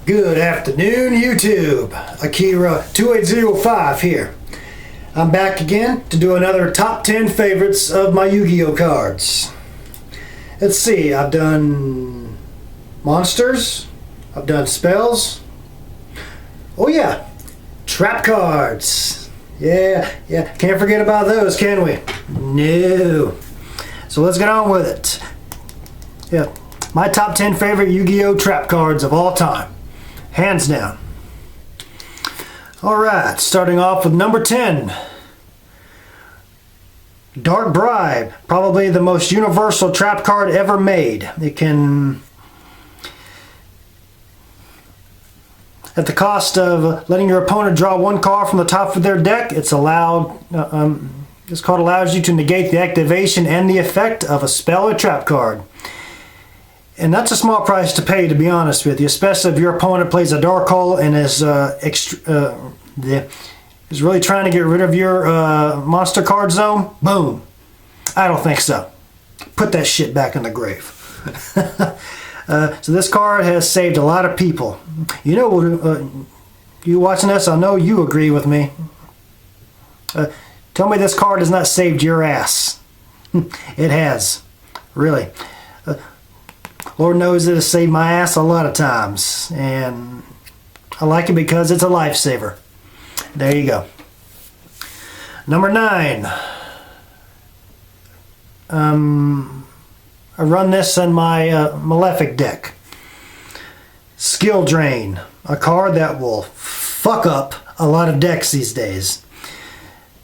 Good afternoon, YouTube. Akira2805 here. I'm back again to do another top 10 favorites of my Yu-Gi-Oh cards. Let's see, I've done monsters, I've done spells. Oh yeah, trap cards. Yeah, can't forget about those, can we? No. So let's get on with it. Yeah, my top 10 favorite Yu-Gi-Oh trap cards of all time. Hands down. Alright, starting off with number 10. Dark Bribe. Probably the most universal trap card ever made. It can... At the cost of letting your opponent draw one card from the top of their deck, it's allowed... this card allows you to negate the activation and the effect of a spell or trap card. And that's a small price to pay, to be honest with you, especially if your opponent plays a dark hole and is really trying to get rid of your monster card zone. Boom. I don't think so. Put that shit back in the grave. So this card has saved a lot of people. You know, you watching this, I know you agree with me. Tell me this card has not saved your ass. It has. Really. Lord knows it has saved my ass a lot of times, and I like it because it's a lifesaver. There you go. Number 9. I run this in my Malefic deck. Skill Drain, a card that will fuck up a lot of decks these days.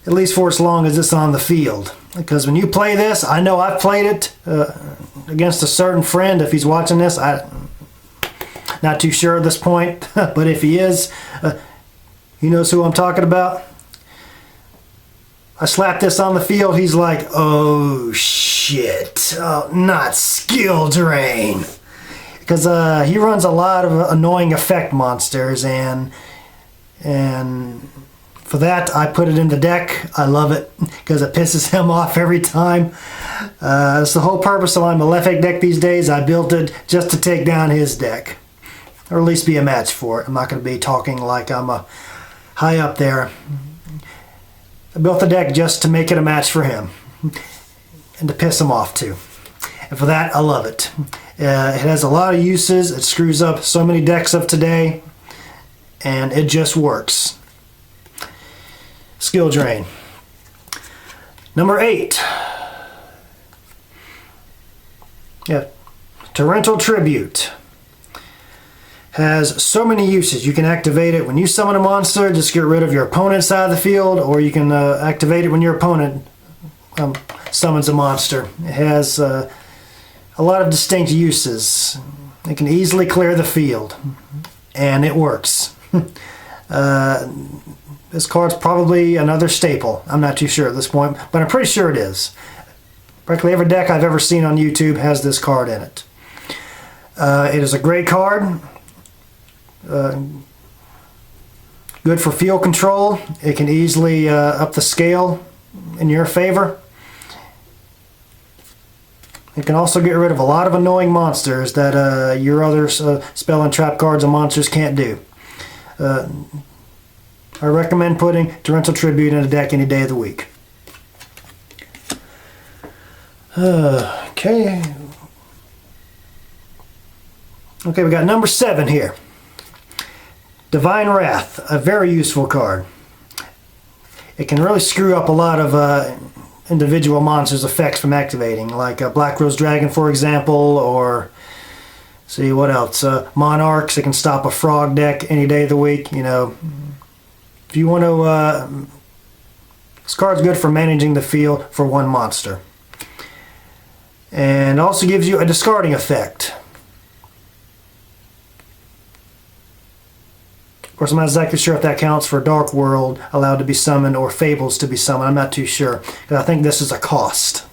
At least for as long as it's on the field. Because when you play this, I know I've played it against a certain friend. If he's watching this, I'm not too sure at this point. But if he is, he knows who I'm talking about. I slap this on the field, he's like, oh shit, not Skill Drain. Because he runs a lot of annoying effect monsters, and for that, I put it in the deck. I love it because it pisses him off every time. That's the whole purpose of my Malefic deck these days. I built it just to take down his deck, or at least be a match for it. I'm not going to be talking like I'm high up there. I built the deck just to make it a match for him and to piss him off too. And for that, I love it. It has a lot of uses. It screws up so many decks of today, and it just works. Skill Drain. Number 8. Yeah, Torrential Tribute. Has so many uses. You can activate it when you summon a monster, just get rid of your opponent's side of the field, or you can activate it when your opponent summons a monster. It has a lot of distinct uses. It can easily clear the field, and it works. This card's probably another staple. I'm not too sure at this point, but I'm pretty sure it is. Practically every deck I've ever seen on YouTube has this card in it. It is a great card. Good for field control. It can easily up the scale in your favor. It can also get rid of a lot of annoying monsters that your other spell and trap cards and monsters can't do. I recommend putting Torrential Tribute in a deck any day of the week. Okay, we got number 7 here. Divine Wrath, a very useful card. It can really screw up a lot of individual monsters' effects from activating, like Black Rose Dragon, for example, or see what else? Monarchs. It can stop a frog deck any day of the week. You know, if you want to, this card's good for managing the field for one monster, and also gives you a discarding effect. Of course, I'm not exactly sure if that counts for Dark World allowed to be summoned or Fables to be summoned. I'm not too sure, because I think this is a cost.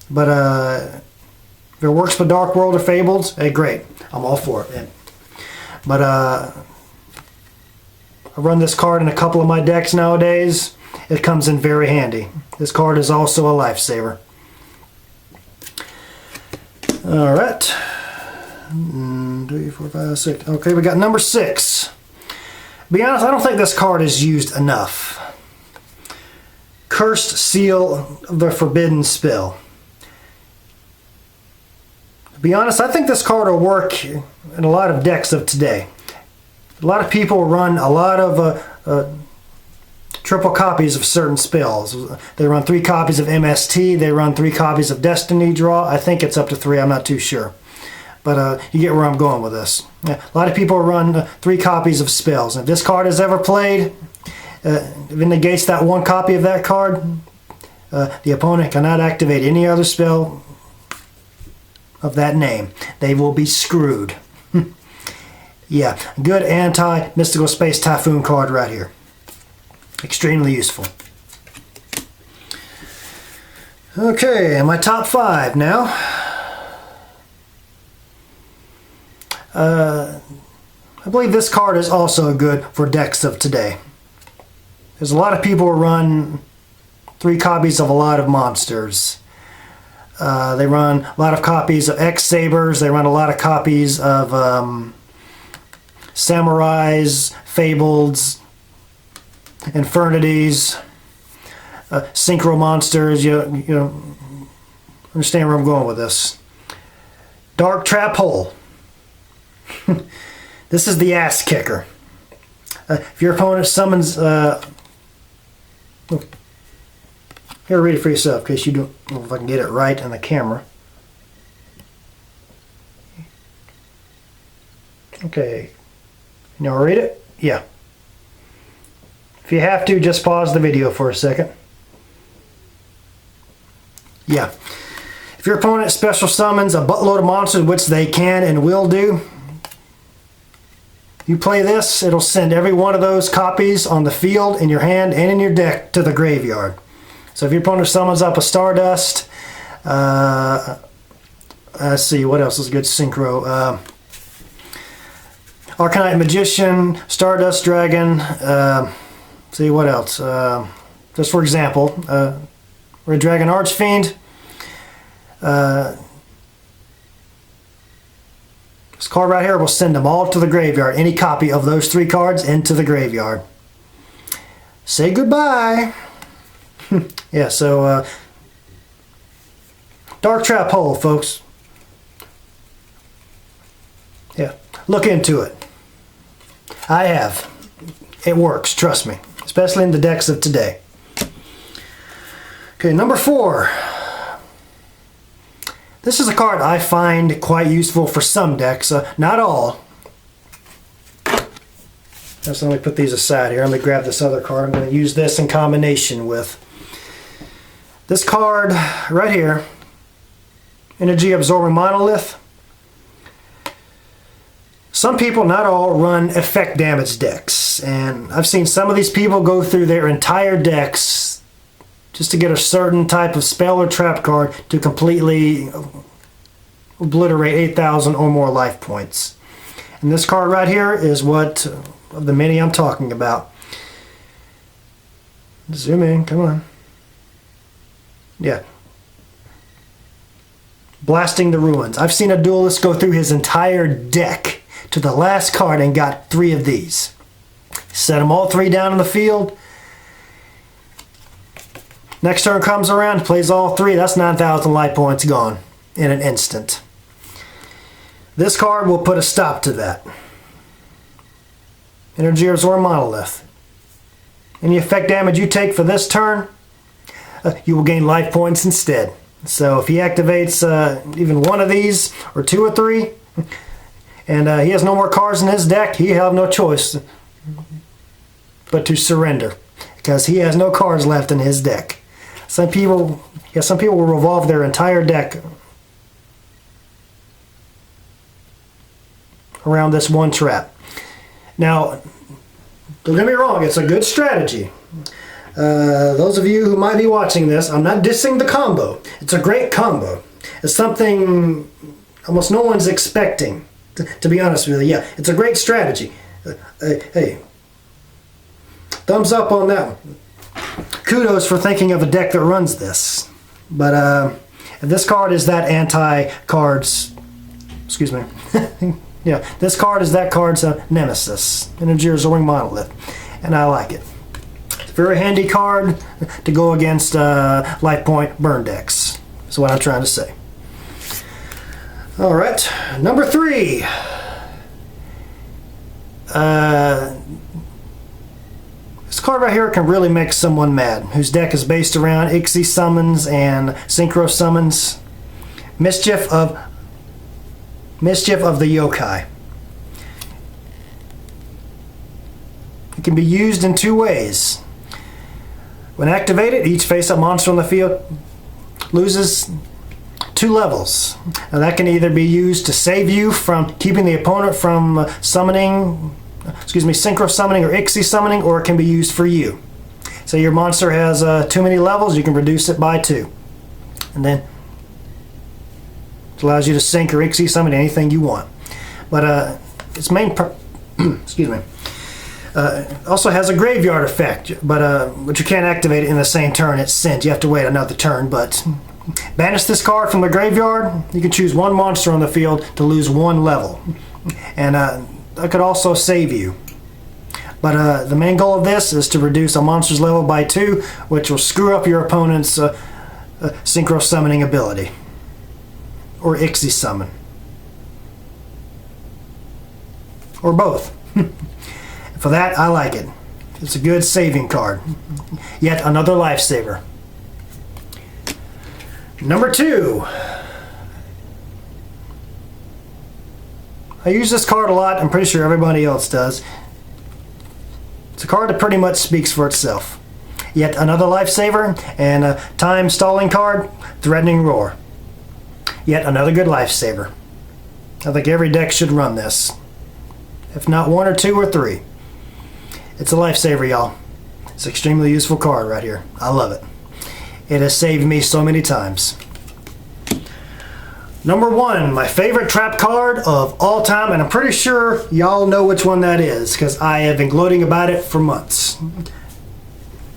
But if it works for Dark World or Fables, hey, great. I'm all for it. But I run this card in a couple of my decks nowadays. It comes in very handy. This card is also a lifesaver. Alright. 3, 4, 5, 6. Okay, we got number 6. To be honest, I don't think this card is used enough. Cursed Seal of the Forbidden Spill. To be honest, I think this card will work in a lot of decks of today. A lot of people run a lot of triple copies of certain spells. They run 3 copies of MST, they run 3 copies of Destiny Draw. I think it's up to 3, I'm not too sure. But you get where I'm going with this. Yeah, a lot of people run 3 copies of spells. And if this card is ever played, if it negates that 1 copy of that card, the opponent cannot activate any other spell of that name. They will be screwed. Yeah, good anti-Mystical Space Typhoon card right here. Extremely useful. Okay, my top 5 now. I believe this card is also good for decks of today. There's a lot of people who run 3 copies of a lot of monsters. They run a lot of copies of X-Sabers. They run a lot of copies of Samurais, Fableds, Infernities, Synchro Monsters. You know, understand where I'm going with this. Dark Trap Hole. This is the ass kicker. If your opponent summons... here, read it for yourself in case you don't know if I can get it right on the camera. Okay. You know, read it? Yeah. If you have to, just pause the video for a second. Yeah. If your opponent special summons a buttload of monsters, which they can and will do, you play this, it'll send every one of those copies on the field, in your hand, and in your deck to the graveyard. So if your opponent summons up a Stardust, let's see, what else is good synchro? Arcanite Magician, Stardust Dragon, see what else? Just for example, Red Dragon Archfiend. This card right here will send them all to the graveyard. Any copy of those 3 cards into the graveyard. Say goodbye. Yeah, so Dark Trap Hole, folks. Yeah, look into it. I have. It works, trust me. Especially in the decks of today. Okay, number 4. This is a card I find quite useful for some decks, not all. Just let me put these aside here. Let me grab this other card. I'm going to use this in combination with this card right here, Energy Absorbing Monolith. Some people, not all, run effect damage decks, and I've seen some of these people go through their entire decks just to get a certain type of spell or trap card to completely obliterate 8,000 or more life points. And this card right here is what of the many I'm talking about. Zoom in, come on. Yeah. Blasting the Ruins. I've seen a duelist go through his entire deck to the last card and got 3 of these. Set them all 3 down in the field. Next turn comes around, plays all 3. That's 9,000 life points gone in an instant. This card will put a stop to that. Energy Absorb Monolith. Any effect damage you take for this turn, you will gain life points instead. So if he activates even 1 of these, or 2 or 3, and he has no more cards in his deck, he have no choice but to surrender, because he has no cards left in his deck. Some people will revolve their entire deck around this one trap. Now, don't get me wrong, it's a good strategy. Those of you who might be watching this, I'm not dissing the combo. It's a great combo. It's something almost no one's expecting, to be honest with you. Yeah, it's a great strategy. Hey, thumbs up on that one. Kudos for thinking of a deck that runs this. But if this card is that anti-cards excuse me. Yeah, this card is that card's nemesis, Energy Absorbing Monolith, and I like it. It's a very handy card to go against life point burn decks. That's what I'm trying to say. All right, number 3. This card right here can really make someone mad, whose deck is based around Ixie summons and Synchro summons. Mischief of the Yokai. It can be used in 2 ways. When activated, each face-up monster on the field loses 2 levels. Now that can either be used to save you from keeping the opponent from synchro summoning or Ixie summoning, or it can be used for you. So your monster has too many levels, you can reduce it by 2. And then it allows you to sync or Ixie summon anything you want. But its main excuse me. Also has a graveyard effect, but you can't activate it in the same turn it's sent. You have to wait another turn. But banish this card from the graveyard. You can choose 1 monster on the field to lose 1 level, and that could also save you. But the main goal of this is to reduce a monster's level by 2, which will screw up your opponent's synchro summoning ability or Ixie summon, or both. For that, I like it. It's a good saving card. Yet another lifesaver. Number 2. I use this card a lot. I'm pretty sure everybody else does. It's a card that pretty much speaks for itself. Yet another lifesaver, and a time stalling card, Threatening Roar. Yet another good lifesaver. I think every deck should run this. If not 1 or 2 or 3. It's a lifesaver, y'all. It's an extremely useful card right here. I love it. It has saved me so many times. Number 1, my favorite trap card of all time, and I'm pretty sure y'all know which one that is, because I have been gloating about it for months.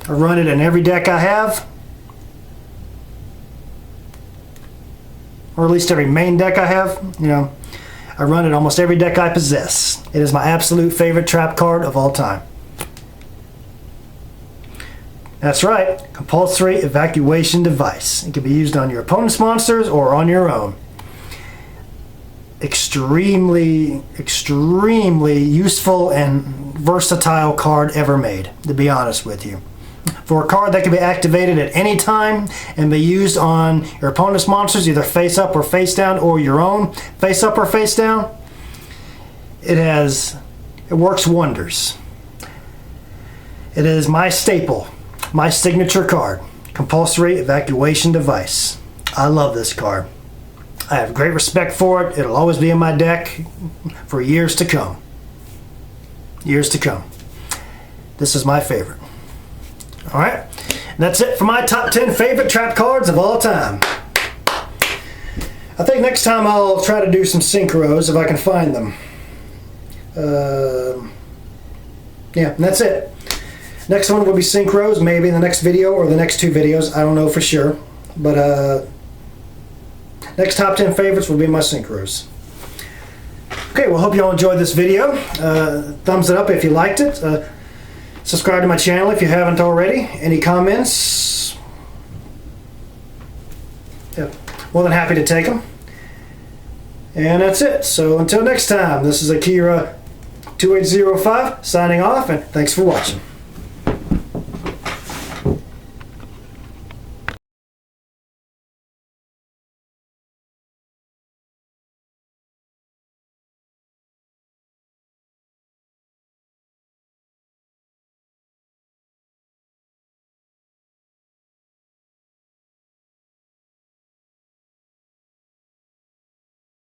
I run it in every deck I have, or at least every main deck I have. You know, I run it almost every deck I possess. It is my absolute favorite trap card of all time. That's right, Compulsory Evacuation Device. It can be used on your opponent's monsters or on your own. Extremely useful and versatile card ever made, to be honest with you. For a card that can be activated at any time and be used on your opponent's monsters, either face up or face down, or your own face up or face down, it works wonders. It is my staple, my signature card, Compulsory Evacuation Device. I love this card. I have great respect for it. It'll always be in my deck for years to come. Years to come. This is my favorite. Alright, that's it for my top 10 favorite trap cards of all time. I think next time I'll try to do some synchros if I can find them. Yeah, and that's it. Next one will be synchros, maybe in the next video or the next 2 videos. I don't know for sure. But next top 10 favorites will be my synchros. Okay, well, hope you all enjoyed this video. Thumbs it up if you liked it. Subscribe to my channel if you haven't already. Any comments? Yeah, more than happy to take them. And that's it. So until next time, this is Akira 2805 signing off, and thanks for watching.